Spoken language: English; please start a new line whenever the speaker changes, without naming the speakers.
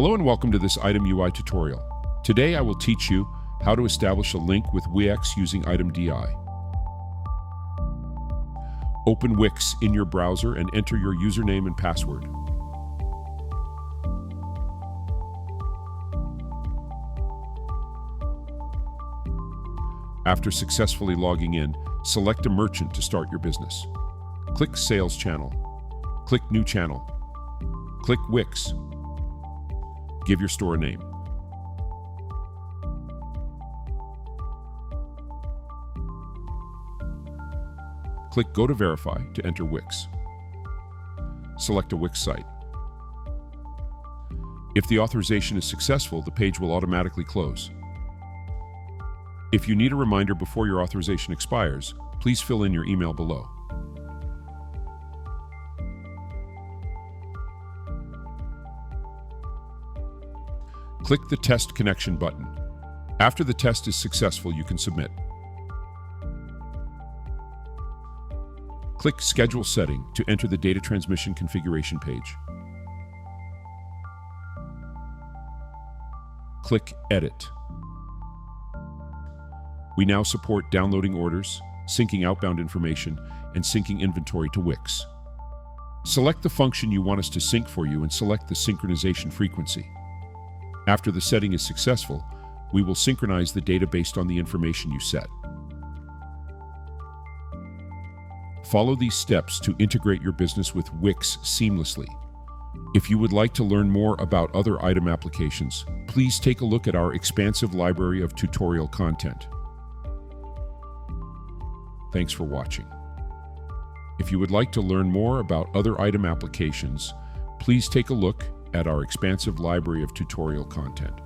Hello and welcome to this Item UI tutorial. Today I will teach you how to establish a link with WIX using Item DI. Open WIX in your browser and enter your username and password. After successfully logging in, select a merchant to start your business. Click Sales Channel. Click New Channel. Click WIX. Give your store a name. Click Go to Verify to enter WIX. Select a WIX site. If the authorization is successful, the page will automatically close. If you need a reminder before your authorization expires, please fill in your email below. Click the Test Connection button. After the test is successful, you can submit. Click Schedule Setting to enter the data transmission configuration page. Click Edit. We now support downloading orders, syncing outbound information, and syncing inventory to WIX. Select the function you want us to sync for you and select the synchronization frequency. After the setting is successful, we will synchronize the data based on the information you set. Follow these steps to integrate your business with WIX seamlessly. If you would like to learn more about other item applications, please take a look at our expansive library of tutorial content. Thanks for watching. If you would like to learn more about other item applications, please take a look at our expansive library of tutorial content.